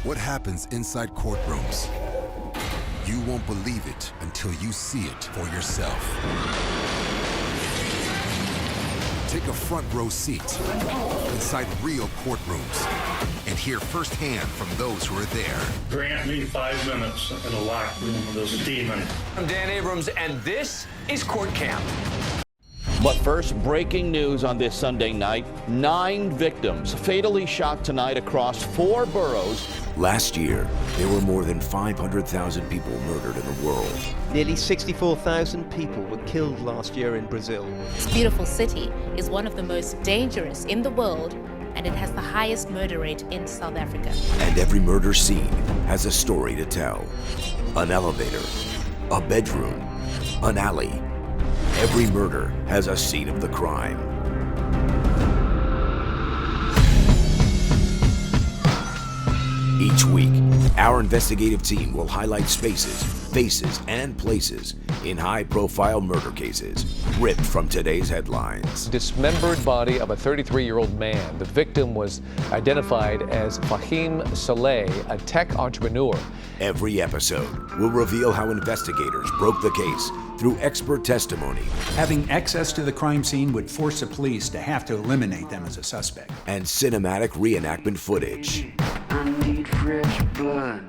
What happens inside courtrooms? You won't believe it until you see it for yourself. Take a front row seat inside real courtrooms and hear firsthand from those who are there. Grant me 5 minutes in a locked room with this demon. I'm Dan Abrams, and this is Court Camp. But first, breaking news on this Sunday night. 9 victims fatally shot tonight across 4 boroughs. Last year, there were more than 500,000 people murdered in the world. Nearly 64,000 people were killed last year in Brazil. This beautiful city is one of the most dangerous in the world, and it has the highest murder rate in South Africa. And every murder scene has a story to tell. An elevator, a bedroom, an alley. Every murder has a scene of the crime. Each week, our investigative team will highlight spaces, faces, and places in high-profile murder cases ripped from today's headlines. Dismembered body of a 33-year-old man. The victim was identified as Fahim Saleh, a tech entrepreneur. Every episode will reveal how investigators broke the case through expert testimony. Having access to the crime scene would force the police to have to eliminate them as a suspect. And cinematic reenactment footage. I need fresh blood.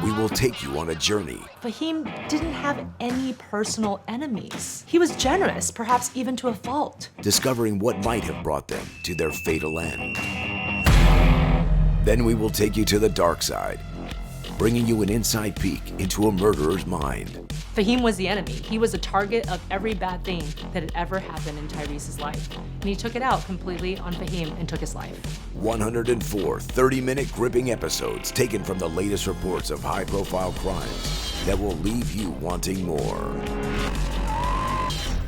We will take you on a journey. Fahim didn't have any personal enemies. He was generous, perhaps even to a fault. Discovering what might have brought them to their fatal end. Then we will take you to the dark side, bringing you an inside peek into a murderer's mind. Fahim was the enemy. He was a target of every bad thing that had ever happened in Tyrese's life. And he took it out completely on Fahim and took his life. 104 30-minute gripping episodes taken from the latest reports of high-profile crimes that will leave you wanting more.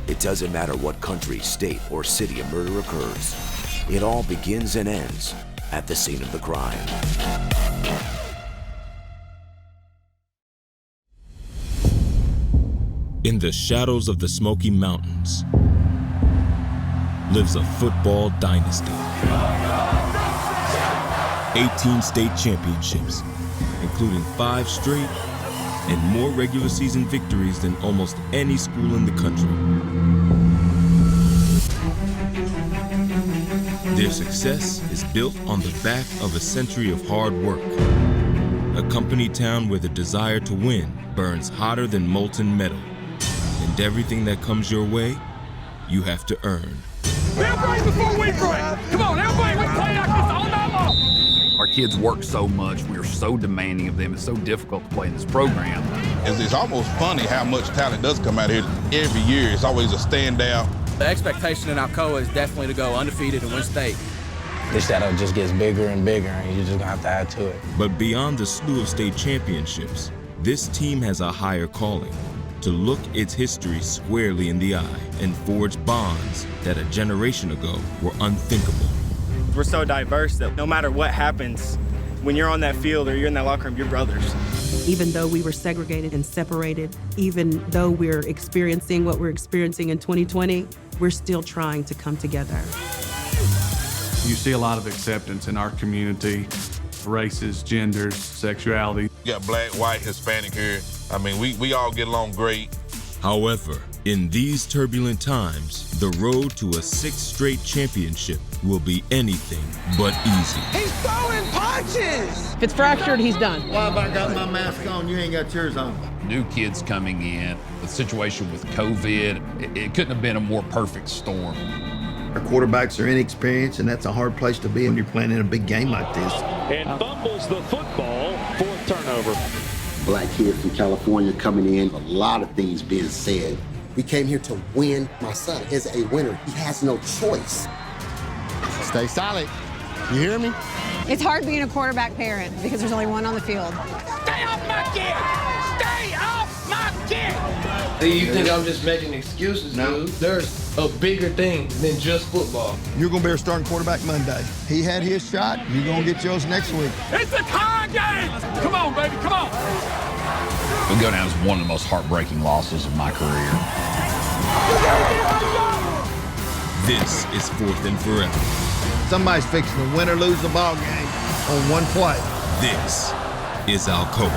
It doesn't matter what country, state, or city a murder occurs. It all begins and ends at the scene of the crime. In the shadows of the Smoky Mountains lives a football dynasty. 18 state championships, including 5 straight, and more regular season victories than almost any school in the country. Their success is built on the back of a century of hard work. A company town where the desire to win burns hotter than molten metal. And everything that comes your way, you have to earn. They'll break before we break! Come on, everybody, we play like this all night long! Our kids work so much, we are so demanding of them, it's so difficult to play in this program. It's almost funny how much talent does come out here every year. It's always a standout. The expectation in Alcoa is definitely to go undefeated and win state. This shadow just gets bigger and bigger, and you're just gonna have to add to it. But beyond the slew of state championships, this team has a higher calling: to look its history squarely in the eye and forge bonds that a generation ago were unthinkable. We're so diverse that no matter what happens, when you're on that field or you're in that locker room, you're brothers. Even though we were segregated and separated, even though we're experiencing what we're experiencing in 2020, we're still trying to come together. You see a lot of acceptance in our community, races, genders, sexuality. You got black, white, Hispanic here. I mean, we all get along great. However, in these turbulent times, the road to a 6th straight championship will be anything but easy. He's throwing punches! If it's fractured, he's done. Why have I got my mask on? You ain't got yours on. New kids coming in, the situation with COVID, it couldn't have been a more perfect storm. Our quarterbacks are inexperienced, and that's a hard place to be when you're playing in a big game like this. And fumbles the football, 4th turnover. Black kid from California coming in, a lot of things being said. We came here to win. My son is a winner. He has no choice. Stay solid. You hear me? It's hard being a quarterback parent because there's only one on the field. Stay off my kid! Stay off my kid! You think I'm just making excuses, dude? There's a bigger thing than just football. You're going to be our starting quarterback Monday. He had his shot. You're going to get yours next week. It's a tie game! Come on, baby, come on! It'll go down as one of the most heartbreaking losses of my career. This is Fourth and Forever. Somebody's fixing to win or lose the ball game on one play. This is Alcoa.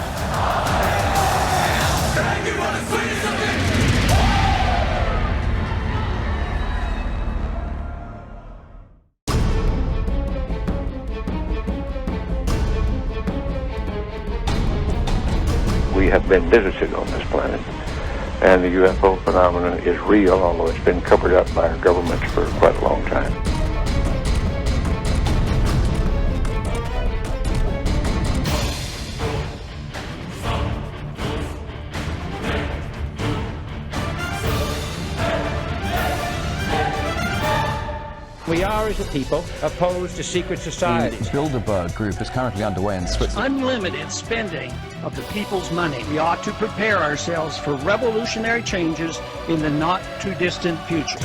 We have been visited on this planet, and the UFO phenomenon is real, although it's been covered up by our governments for quite a long time. We are, as a people, opposed to secret societies. The Bilderberg Group is currently underway in Switzerland. Unlimited spending of the people's money. We ought to prepare ourselves for revolutionary changes in the not-too-distant future.